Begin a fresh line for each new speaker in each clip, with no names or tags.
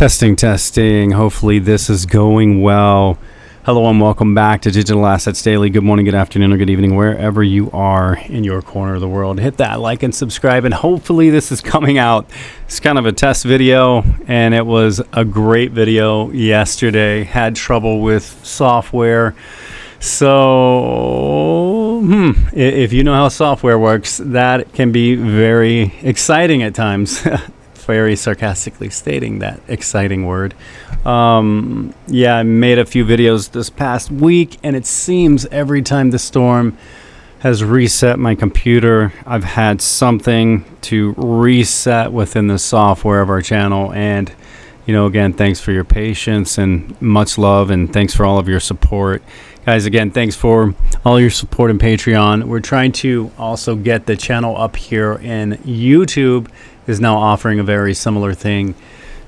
Testing, testing. Hopefully this is going well. Hello and welcome back to Digital Assets Daily. Good morning, good afternoon, or good evening, wherever you are in your corner of the world. Hit that like and subscribe, and hopefully this is coming out. It's kind of a test video, and it was a great video yesterday. Had trouble with software. So, if you know how software works, that can be very exciting at times. Very sarcastically stating that exciting word. Yeah, I made a few videos this past week, and it seems every time the storm has reset my computer, I've had something to reset within the software of our channel. And, you know, again, thanks for your patience and much love, and thanks for all of your support. Guys, again, thanks for all your support in Patreon. We're trying to also get the channel up here, and YouTube is now offering a very similar thing.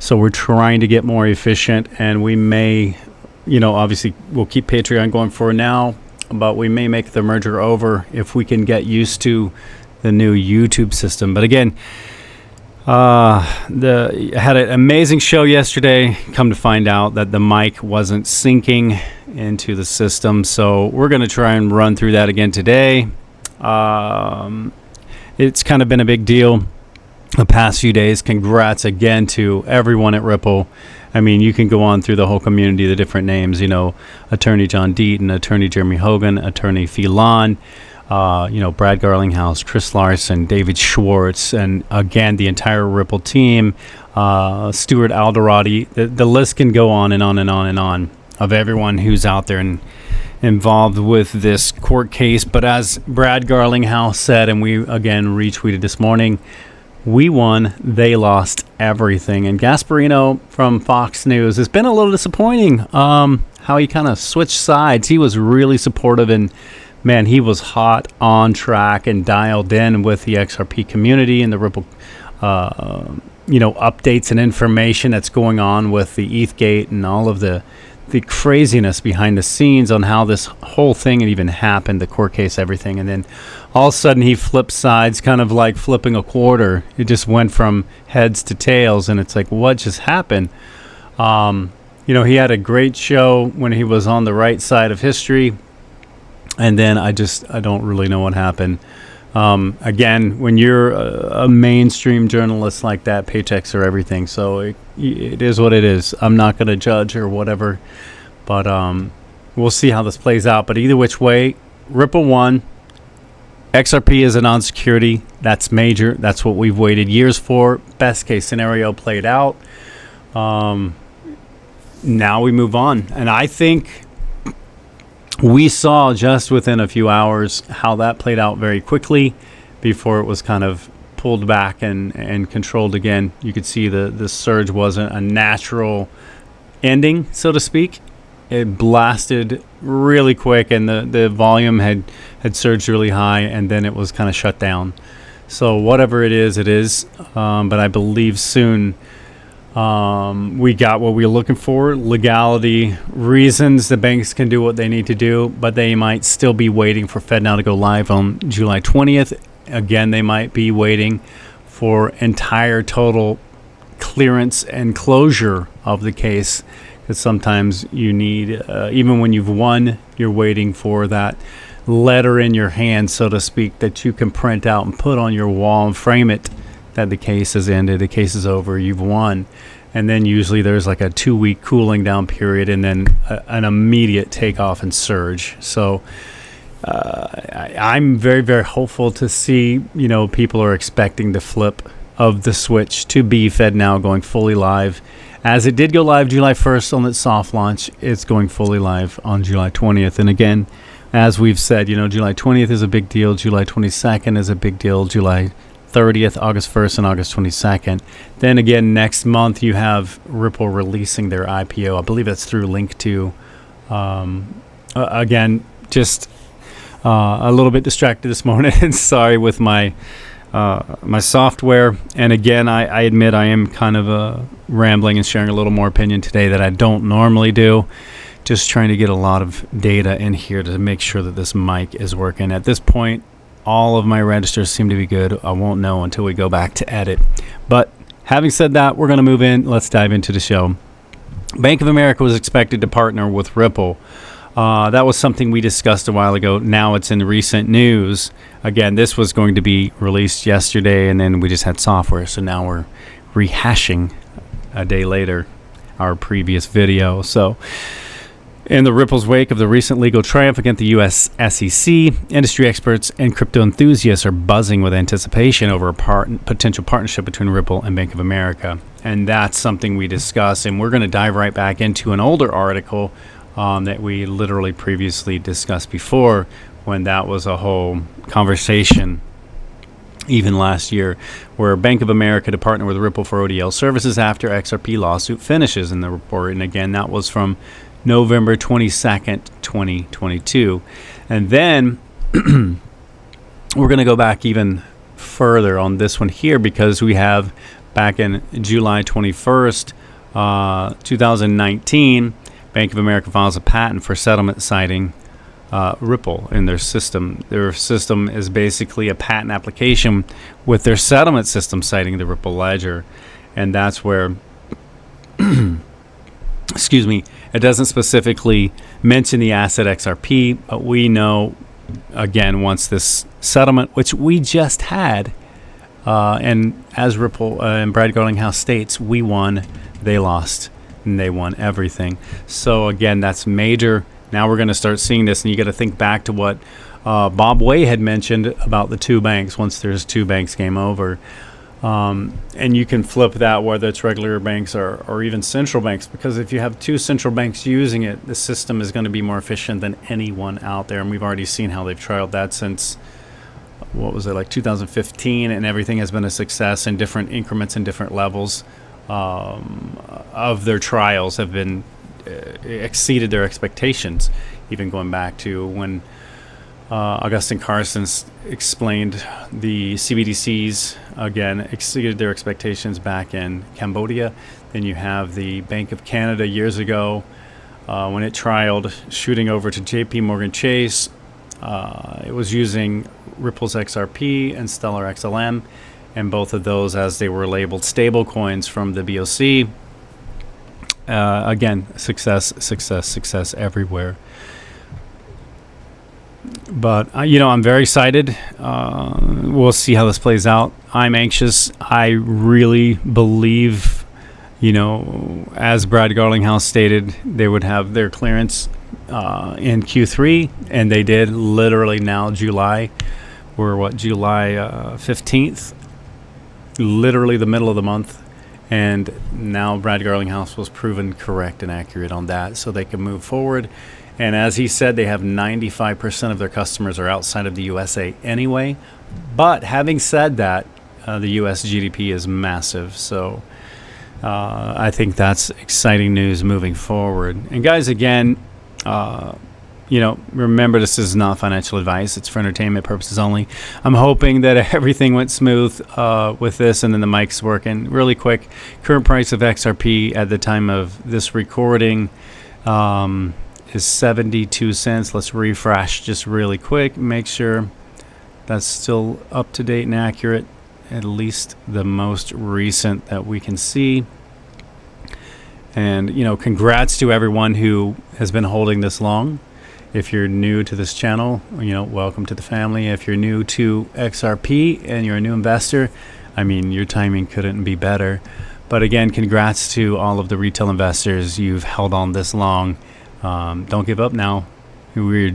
So we're trying to get more efficient, and we may, you know, obviously we'll keep Patreon going for now, but we may make the merger over if we can get used to the new YouTube system. But again, I had an amazing show yesterday. Come to find out that the mic wasn't syncing into the system. So we're going to try and run through that again today. It's kind of been a big deal the past few days. Congrats again to everyone at Ripple. I mean, you can go on through the whole community, the different names, you know, Attorney John Deaton, Attorney Jeremy Hogan, Attorney Phelan, you know, Brad Garlinghouse, Chris Larson, David Schwartz, and again, the entire Ripple team, Stuart Alderati. The list can go on and on and on and on of everyone who's out there and involved with this court case. But as Brad Garlinghouse said, and we again retweeted this morning, we won, they lost everything. And Gasparino from Fox News has been a little disappointing how he kind of switched sides. He was really supportive, and man, he was hot on track and dialed in with the XRP community and the Ripple you know, updates and information that's going on with the ETHgate and all of the craziness behind the scenes on how this whole thing had even happened, the court case, everything. And then all of a sudden he flipped sides, kind of like flipping a quarter. It just went from heads to tails, and it's like, what just happened? You know, he had a great show when he was on the right side of history, and then I don't really know what happened. Again, when you're a mainstream journalist like that, paychecks are everything. So it is what it is. I'm not going to judge or whatever, but we'll see how this plays out. But either which way, Ripple won. XRP is a non-security. That's major. That's what we've waited years for. Best case scenario played out. Now we move on. And I think we saw just within a few hours how that played out very quickly before it was kind of pulled back and controlled again. You could see the surge wasn't a natural ending, so to speak. It blasted really quick, and the volume had surged really high, and then it was kind of shut down. So whatever it is, it is. But I believe soon we got what we were looking for. Legality reasons, the banks can do what they need to do, but they might still be waiting for FedNow to go live on July 20th. Again, they might be waiting for entire total clearance and closure of the case, because sometimes you need, even when you've won, you're waiting for that letter in your hand, so to speak, that you can print out and put on your wall and frame it that the case has ended, the case is over, you've won. And then usually there's like a 2-week cooling down period, and then an immediate takeoff and surge. So I'm very, very hopeful to see, you know, people are expecting the flip of the switch to be FedNow going fully live. As it did go live July 1st on its soft launch, it's going fully live on July 20th. And again, as we've said, you know, July 20th is a big deal. July 22nd is a big deal. July 30th, August 1st, and August 22nd. Then again, next month you have Ripple releasing their IPO. I believe that's through Link2. Again, just a little bit distracted this morning. Sorry with my software. And again, I admit I am kind of rambling and sharing a little more opinion today that I don't normally do. Just trying to get a lot of data in here to make sure that this mic is working. At this point, all of my registers seem to be good. I won't know until we go back to edit. But having said that, we're going to move in. Let's dive into the show. Bank of America was expected to partner with Ripple. That was something we discussed a while ago. Now it's in recent news. Again, this was going to be released yesterday, and then we just had software. So now we're rehashing a day later our previous video. So in the Ripple's wake of the recent legal triumph against the U.S. SEC, industry experts and crypto enthusiasts are buzzing with anticipation over a potential partnership between Ripple and Bank of America. And that's something we discuss, and we're going to dive right back into an older article that we literally previously discussed before, when that was a whole conversation even last year, where Bank of America to partner with Ripple for ODL services after XRP lawsuit finishes in the report. And again, that was from November 22nd, 2022. And then we're going to go back even further on this one here, because we have back in July 21st, 2019, Bank of America files a patent for settlement citing Ripple in their system. Their system is basically a patent application with their settlement system citing the Ripple ledger. And that's where, excuse me, it doesn't specifically mention the asset XRP, but we know, again, once this settlement, which we just had, and as Ripple and Brad Garlinghouse states, we won, they lost, and they won everything. So again, that's major. Now we're going to start seeing this, and you got to think back to what Bob Way had mentioned about the two banks. Once there's two banks, game over. And you can flip that, whether it's regular banks or even central banks, because if you have two central banks using it, the system is going to be more efficient than anyone out there. And we've already seen how they've trialed that since, what was it, like 2015, and everything has been a success in different increments and different levels of their trials have been exceeded their expectations, even going back to when Augustine Carson explained the CBDCs, again, exceeded their expectations back in Cambodia. Then you have the Bank of Canada years ago when it trialed shooting over to JP Morgan Chase. It was using Ripple's XRP and Stellar XLM, and both of those, as they were labeled stable coins from the BOC. Again, success everywhere. But, I'm very excited. We'll see how this plays out. I'm anxious. I really believe, as Brad Garlinghouse stated, they would have their clearance in Q3, and they did literally now July. We're, July 15th? Literally the middle of the month. And now Brad Garlinghouse was proven correct and accurate on that, so they can move forward. And as he said, they have 95% of their customers are outside of the USA anyway. But having said that, the US GDP is massive. So I think that's exciting news moving forward. And guys, again, remember, this is not financial advice. It's for entertainment purposes only. I'm hoping that everything went smooth with this, and then the mic's working. Really quick, current price of XRP at the time of this recording is 72 cents. Let's refresh just really quick. Make sure that's still up to date and accurate, at least the most recent that we can see. And, congrats to everyone who has been holding this long. If you're new to this channel, welcome to the family. If you're new to XRP and you're a new investor, your timing couldn't be better. But again, congrats to all of the retail investors. You've held on this long. Don't give up now. We're,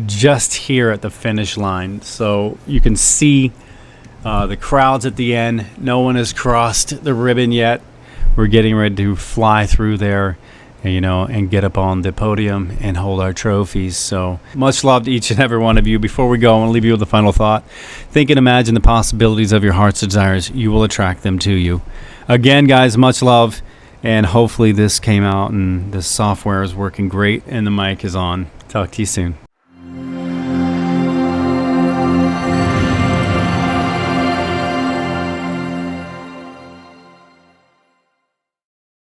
just here at the finish line. So you can see the crowds at the end. No one has crossed the ribbon yet. We're getting ready to fly through there, and get up on the podium and hold our trophies. So much love to each and every one of you. Before we go, I want to leave you with a final thought. Think and imagine the possibilities of your heart's desires. You will attract them to you. Again, guys, much love. And hopefully this came out and the software is working great and the mic is on. Talk to you soon.